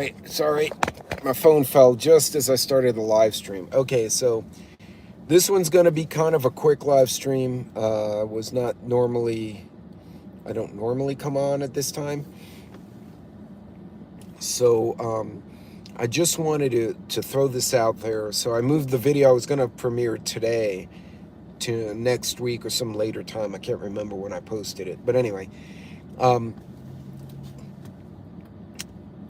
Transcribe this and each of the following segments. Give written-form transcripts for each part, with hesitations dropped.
right, sorry. My phone fell just as I started the live stream. Okay, so this one's going to be kind of a quick live stream. I don't normally come on at this time. So I just wanted to throw this out there. So I moved the video I was going to premiere today to next week or some later time. I can't remember when I posted it. But anyway,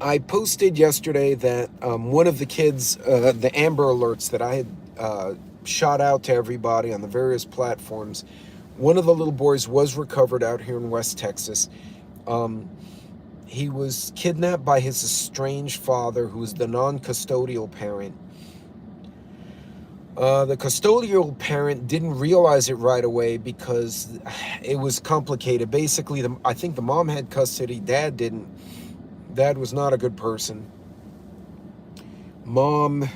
I posted yesterday that one of the kids, the Amber Alerts that I had shot out to everybody on the various platforms, one of the little boys was recovered out here in West Texas. He was kidnapped by his estranged father, who was the non-custodial parent. The custodial parent didn't realize it right away because it was complicated. Basically, I think the mom had custody, dad didn't. Dad was not a good person. Mom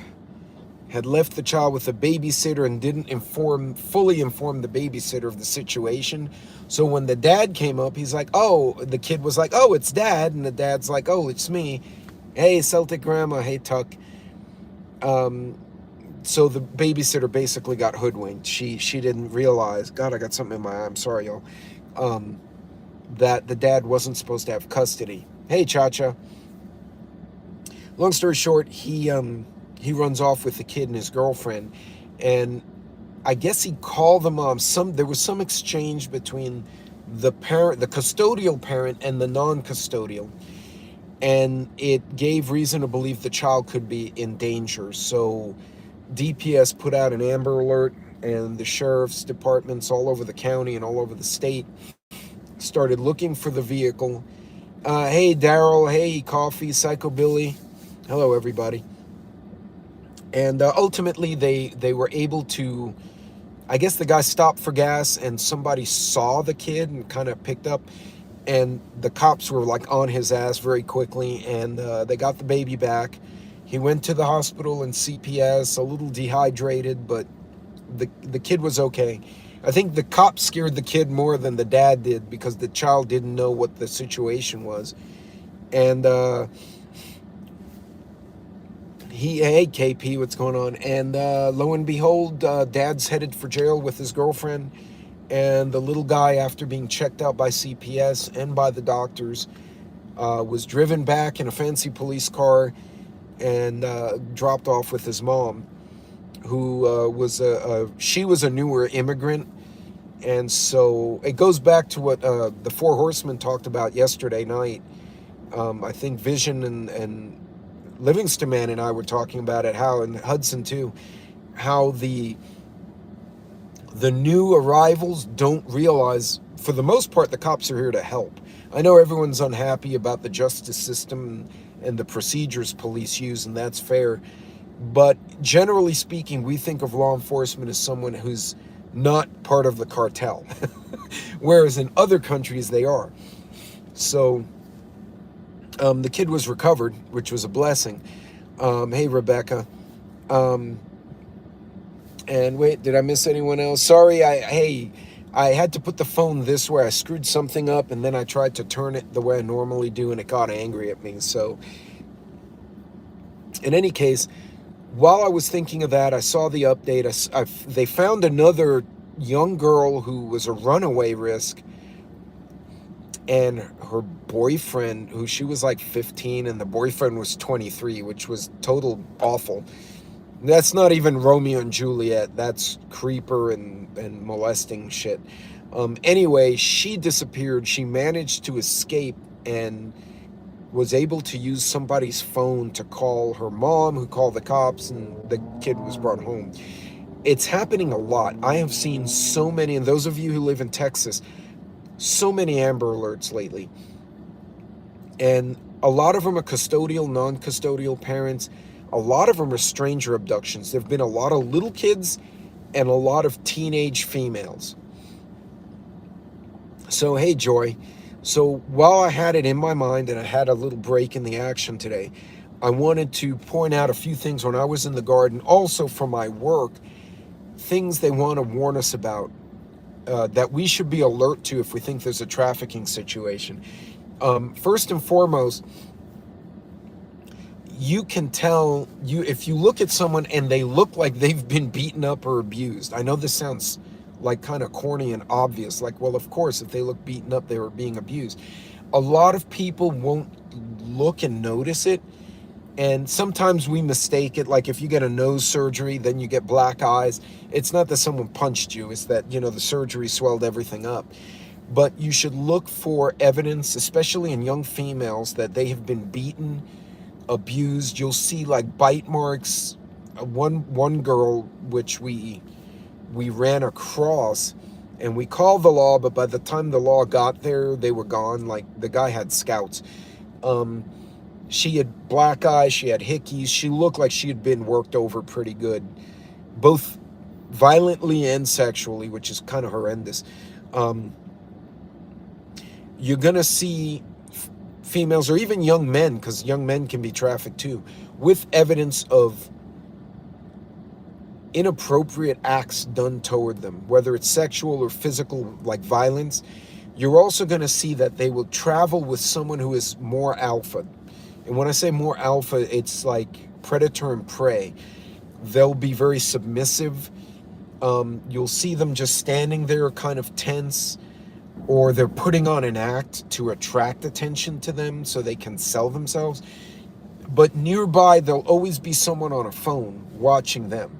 had left the child with a babysitter and didn't fully inform the babysitter of the situation. So when the dad came up, he's like, oh, the kid was like, oh, it's dad. And the dad's like, oh, it's me. Hey, Celtic grandma. Hey, Tuck. So the babysitter basically got hoodwinked. She didn't realize, God, I got something in my eye. I'm sorry, y'all. That the dad wasn't supposed to have custody. Hey, Cha-Cha. Long story short, he runs off with the kid and his girlfriend, and I guess he called the mom. There was some exchange between the parent, the custodial parent, and the non-custodial, and it gave reason to believe the child could be in danger. So DPS put out an Amber Alert, and the sheriff's departments all over the county and all over the state started looking for the vehicle. Hey, Daryl. Hey, Coffee, Psycho Billy. Hello, everybody. And ultimately, they were able to, I guess the guy stopped for gas and somebody saw the kid and kind of picked up. And the cops were like on his ass very quickly, and they got the baby back. He went to the hospital in CPS, a little dehydrated, but the kid was okay. I think the cops scared the kid more than the dad did because the child didn't know what the situation was. And hey, KP, what's going on? And lo and behold, dad's headed for jail with his girlfriend. And the little guy, after being checked out by CPS and by the doctors, was driven back in a fancy police car and dropped off with his mom, who she was a newer immigrant. And so it goes back to what the Four Horsemen talked about yesterday night. I think Vision and Livingston Man and I were talking about it, how, and Hudson too, how the new arrivals don't realize, for the most part, the cops are here to help. I know everyone's unhappy about the justice system and the procedures police use, and that's fair. But generally speaking, we think of law enforcement as someone who's not part of the cartel, whereas in other countries they are. So the kid was recovered, which was a blessing. Hey, Rebecca. And wait, did I miss anyone else? Sorry, I had to put the phone this way. I screwed something up, and then I tried to turn it the way I normally do, and it got angry at me. So in any case, while I was thinking of that, I saw the update. They found another young girl who was a runaway risk, and her boyfriend, who she was like 15, and the boyfriend was 23, which was total awful. That's not even Romeo and Juliet. That's creeper and molesting shit. Anyway, she disappeared. She managed to escape and was able to use somebody's phone to call her mom, who called the cops, and the kid was brought home. It's happening a lot. I have seen so many, and those of you who live in Texas, so many Amber Alerts lately. And a lot of them are custodial, non-custodial parents. A lot of them are stranger abductions. There have been a lot of little kids and a lot of teenage females. So, hey, Joy. So while I had it in my mind and I had a little break in the action today, I wanted to point out a few things when I was in the garden, also from my work, things they want to warn us about, that we should be alert to if we think there's a trafficking situation. First and foremost, you can tell, if you look at someone and they look like they've been beaten up or abused. I know this sounds like kind of corny and obvious, like, well, of course, if they look beaten up, they were being abused. A lot of people won't look and notice it, and sometimes we mistake it. Like if you get a nose surgery, then you get black eyes. It's not that someone punched you, it's that, the surgery swelled everything up. But you should look for evidence, especially in young females, that they have been beaten, abused. You'll see like bite marks. One girl, which we ran across, and we called the law, but by the time the law got there, they were gone. Like the guy had scouts. She had black eyes, she had hickeys, she looked like she had been worked over pretty good, both violently and sexually, which is kind of horrendous. You're gonna see females, or even young men, because young men can be trafficked too, with evidence of inappropriate acts done toward them, whether it's sexual or physical, like violence. You're also going to see that they will travel with someone who is more alpha. And when I say more alpha, it's like predator and prey. They'll be very submissive. You'll see them just standing there kind of tense, or they're putting on an act to attract attention to them so they can sell themselves. But nearby, there'll always be someone on a phone watching them.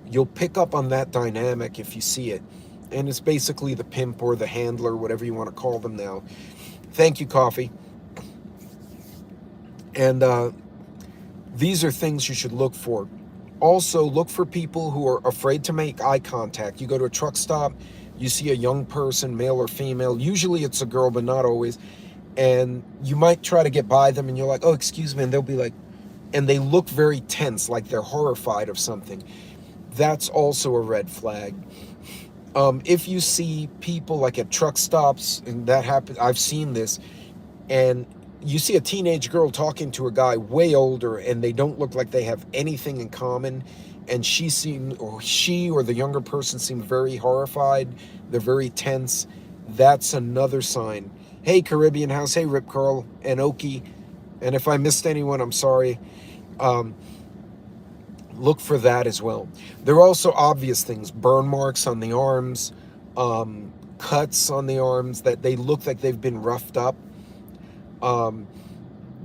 You'll pick up on that dynamic if you see it. And it's basically the pimp or the handler, whatever you want to call them now. Thank you, coffee. And these are things you should look for. Also, look for people who are afraid to make eye contact. You go to a truck stop, you see a young person, male or female. Usually it's a girl, but not always. And you might try to get by them, and you're like, oh, excuse me. And they'll be like, and they look very tense, like they're horrified of something. That's also a red flag. If you see people like at truck stops, and that happens, I've seen this, and you see a teenage girl talking to a guy way older, and they don't look like they have anything in common, and she or the younger person seem very horrified, they're very tense. That's another sign. Hey, Caribbean House, hey, Rip Curl and Oki, and if I missed anyone, I'm sorry. Look for that as well. There are also obvious things, burn marks on the arms, cuts on the arms that they look like they've been roughed up.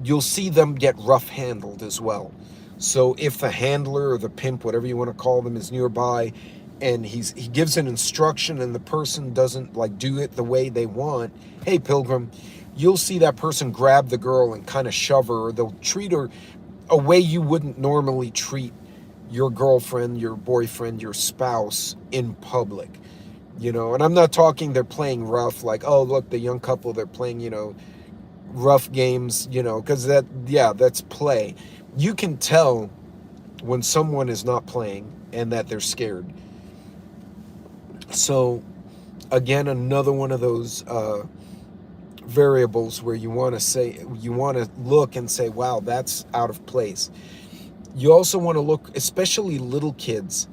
You'll see them get rough handled as well. So if the handler or the pimp, whatever you want to call them, is nearby, and he gives an instruction and the person doesn't like do it the way they want, hey, Pilgrim, you'll see that person grab the girl and kind of shove her, or they'll treat her a way you wouldn't normally treat your girlfriend, your boyfriend, your spouse in public. And I'm not talking they're playing rough, like, oh, look, the young couple, they're playing, rough games, because that's play. You can tell when someone is not playing and that they're scared. So again, another one of those variables where you want to look and say, wow, that's out of place. You also want to look, especially little kids,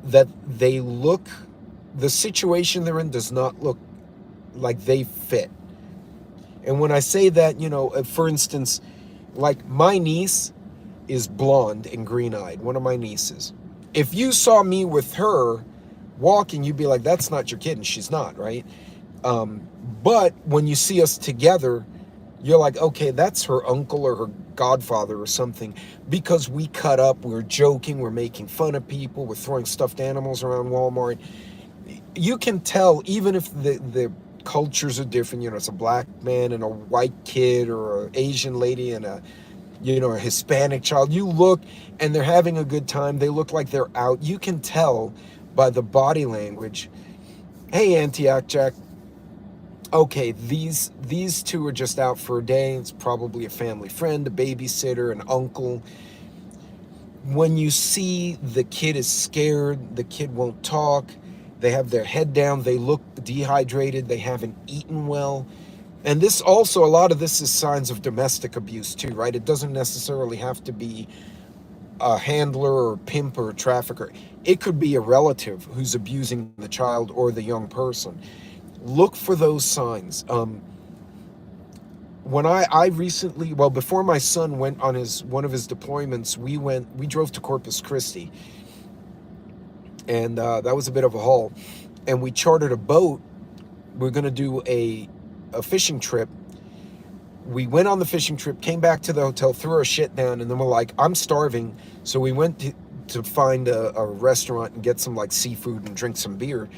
that the situation they're in does not look like they fit. And when I say that, for instance, like my niece is blonde and green-eyed, one of my nieces. If you saw me with her walking, you'd be like, that's not your kid, and she's not, right? But when you see us together, you're like, okay, that's her uncle or her godfather or something, because we cut up, we're joking, we're making fun of people, we're throwing stuffed animals around Walmart. You can tell, even if the cultures are different, it's a black man and a white kid, or an Asian lady and a Hispanic child. You look and they're having a good time. They look like they're out. You can tell by the body language. Hey, Antioch Jack. Okay, these two are just out for a day. It's probably a family friend, a babysitter, an uncle. When you see the kid is scared, the kid won't talk, they have their head down, they look dehydrated, they haven't eaten well. And this also, a lot of this is signs of domestic abuse too, right? It doesn't necessarily have to be a handler or a pimp or a trafficker. It could be a relative who's abusing the child or the young person. Look for those signs. when I recently, well, before my son went on one of his deployments, we drove to Corpus Christi, and that was a bit of a haul, and we chartered a boat. We're going to do a fishing trip. We went on the fishing trip, came back to the hotel, threw our shit down, and then we're like, I'm starving. So we went to find a restaurant and get some like seafood and drink some beer.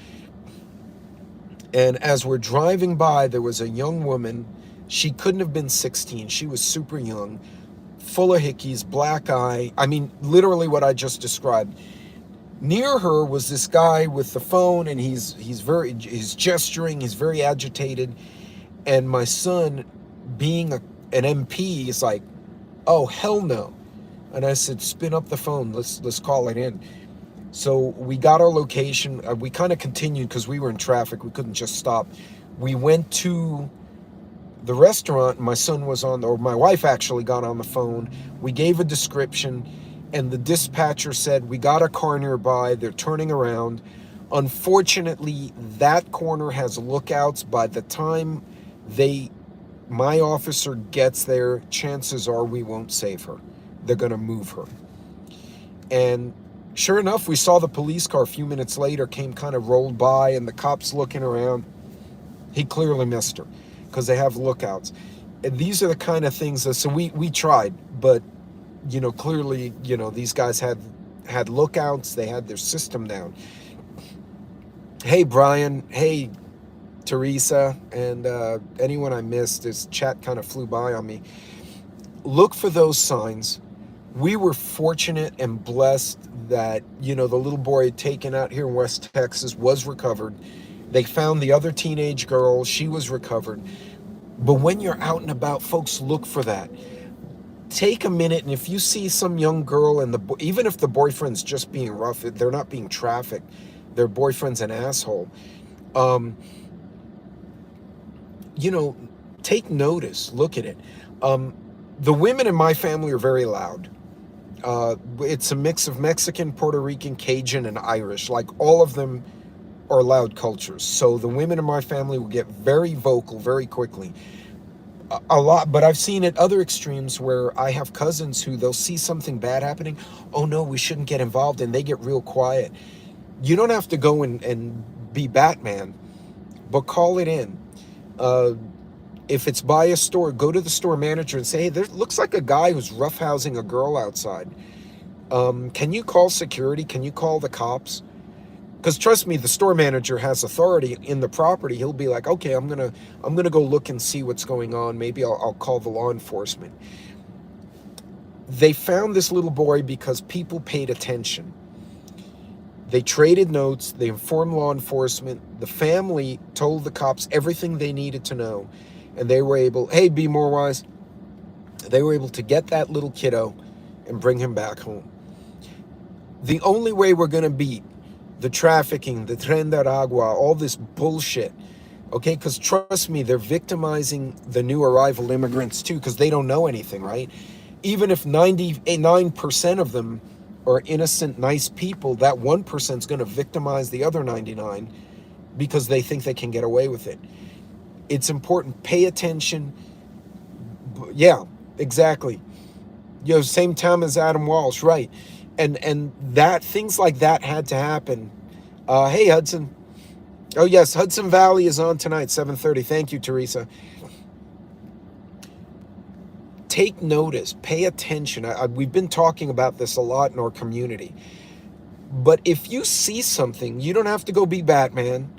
And as we're driving by, there was a young woman. She couldn't have been 16. She was super young, full of hickeys, black eye. I mean, literally what I just described. Near her was this guy with the phone, and he's gesturing, he's very agitated. And my son, being an MP, is like, oh, hell no. And I said, spin up the phone, let's call it in. So we got our location. We kind of continued because we were in traffic. We couldn't just stop. We went to the restaurant. My son was or my wife actually got on the phone. We gave a description, and the dispatcher said, we got a car nearby. They're turning around. Unfortunately, that corner has lookouts. By the time my officer gets there, chances are we won't save her. They're going to move her. And sure enough, we saw the police car a few minutes later, kind of rolled by, and the cops looking around. He clearly missed her because they have lookouts. And these are the kind of things that, so we tried, but clearly, these guys had lookouts. They had their system down. Hey, Brian. Hey, Teresa. And anyone I missed, this chat kind of flew by on me. Look for those signs. We were fortunate and blessed that, the little boy taken out here in West Texas was recovered. They found the other teenage girl. She was recovered. But when you're out and about, folks, look for that. Take a minute, and if you see some young girl, and even if the boyfriend's just being rough, they're not being trafficked, their boyfriend's an asshole, take notice, look at it. The women in my family are very loud. It's a mix of Mexican, Puerto Rican, Cajun, and Irish. Like, all of them are loud cultures. So the women in my family will get very vocal very quickly. A lot, but I've seen at other extremes where I have cousins who they'll see something bad happening. Oh no, we shouldn't get involved, and they get real quiet. You don't have to go and be Batman, but call it in. If it's by a store, go to the store manager and say, hey, there looks like a guy who's roughhousing a girl outside. Can you call security? Can you call the cops? Because trust me, the store manager has authority in the property. He'll be like, okay, I'm gonna go look and see what's going on. Maybe I'll call the law enforcement. They found this little boy because people paid attention. They traded notes. They informed law enforcement. The family told the cops everything they needed to know, and they were able. Hey, be more wise. They were able to get that little kiddo and bring him back home. The only way we're gonna beat the trafficking, the tren de agua, all this bullshit, okay? Because trust me, they're victimizing the new arrival immigrants too, because they don't know anything, right? Even if 99% of them are innocent, nice people, that 1% is going to victimize the other 99 because they think they can get away with it. It's important. Pay attention. Yeah, exactly. Same time as Adam Walsh, right? And that things like that had to happen. Hey, Hudson. Oh yes, Hudson Valley is on tonight, 7:30. Thank you, Teresa. Take notice, pay attention. We've been talking about this a lot in our community. But if you see something, you don't have to go be Batman,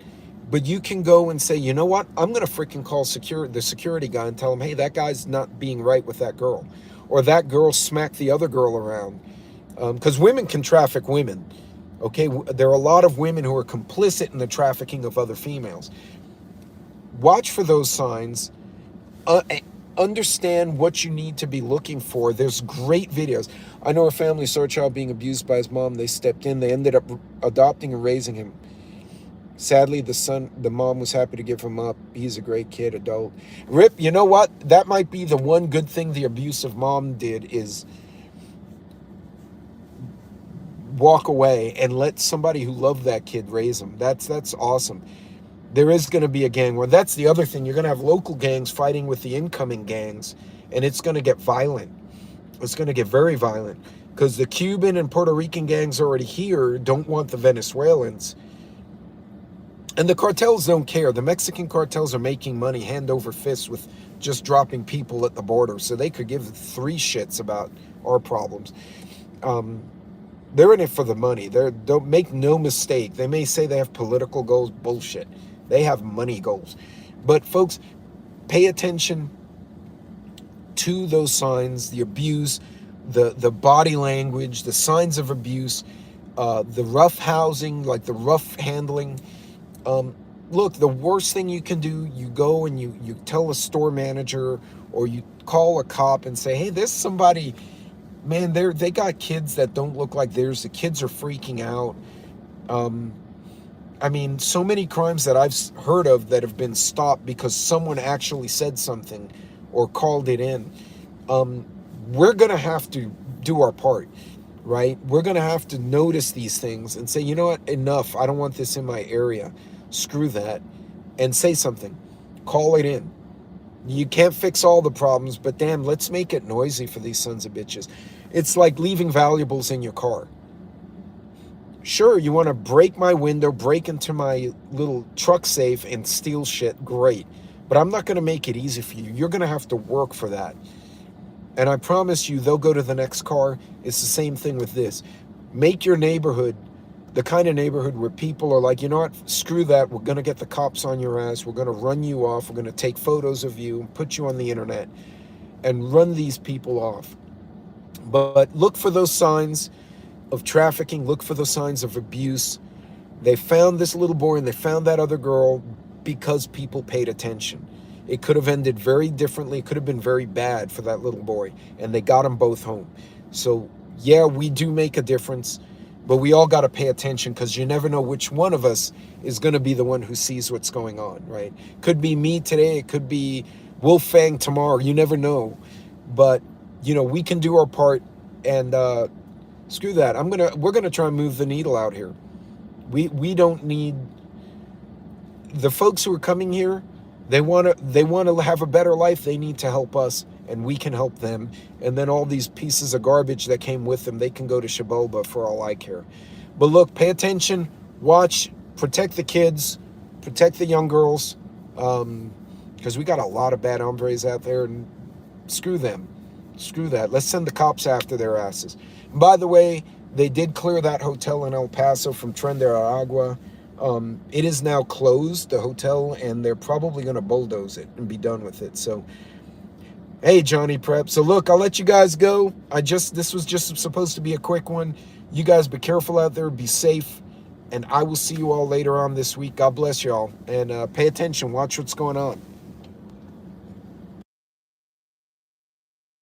but you can go and say, you know what? I'm going to freaking call the security guy and tell him, hey, that guy's not being right with that girl. Or that girl smacked the other girl around. Because women can traffic women. Okay, there are a lot of women who are complicit in the trafficking of other females. Watch for those signs. Understand what you need to be looking for. There's great videos. I know a family saw a child being abused by his mom. They stepped in. They ended up adopting and raising him. Sadly, the mom was happy to give him up. He's a great kid, adult. Rip, you know what? That might be the one good thing the abusive mom did is walk away and let somebody who loved that kid raise him. That's awesome. There is going to be a gang war. That's the other thing. You're going to have local gangs fighting with the incoming gangs, and it's going to get violent. It's going to get very violent because the Cuban and Puerto Rican gangs already here don't want the Venezuelans. And the cartels don't care. The Mexican cartels are making money hand over fist with just dropping people at the border, so they could give three shits about our problems. They're in it for the money. Don't make no mistake. They may say they have political goals. Bullshit. They have money goals. But folks, pay attention to those signs, the abuse, the body language, the signs of abuse, the rough housing, like the rough handling. Look, the worst thing you can do, you go and you tell a store manager or you call a cop and say, hey, there's somebody, man, they got kids that don't look like theirs. The kids are freaking out. I mean, so many crimes that I've heard of that have been stopped because someone actually said something or called it in. We're going to have to do our part, right? We're going to have to notice these things and say, you know what, enough. I don't want this in my area. Screw that. And say something. Call it in. You can't fix all the problems, but damn, let's make it noisy for these sons of bitches. It's like leaving valuables in your car. Sure, you want to break my window, break into my little truck safe and steal shit, great. But I'm not going to make it easy for you. You're going to have to work for that. And I promise you, they'll go to the next car. It's the same thing with this. Make your neighborhood the kind of neighborhood where people are like, you know what, screw that. We're going to get the cops on your ass. We're going to run you off. We're going to take photos of you and put you on the internet and run these people off. But look for those signs of trafficking. Look for those signs of abuse. They found this little boy and they found that other girl because people paid attention. It could have ended very differently. It could have been very bad for that little boy. And they got them both home. So, yeah, we do make a difference. But we all got to pay attention because you never know which one of us is going to be the one who sees what's going on, right? Could be me today. It could be Wolfgang tomorrow. You never know. But, you know, we can do our part. And screw that. We're going to try and move the needle out here. We don't need the folks who are coming here. They want to have a better life. They need to help us, and we can help them. And then all these pieces of garbage that came with them, they can go to Shaboba for all I care. But look, pay attention, watch, protect the kids, protect the young girls, because we got a lot of bad hombres out there, and screw them. Screw that. Let's send the cops after their asses. And by the way, they did clear that hotel in El Paso from Tren de Aragua. It is now closed, the hotel, and they're probably going to bulldoze it and be done with it. So, hey, Johnny Prep. So look, I'll let you guys go. This was just supposed to be a quick one. You guys be careful out there, be safe, and I will see you all later on this week. God bless y'all, and pay attention, watch what's going on.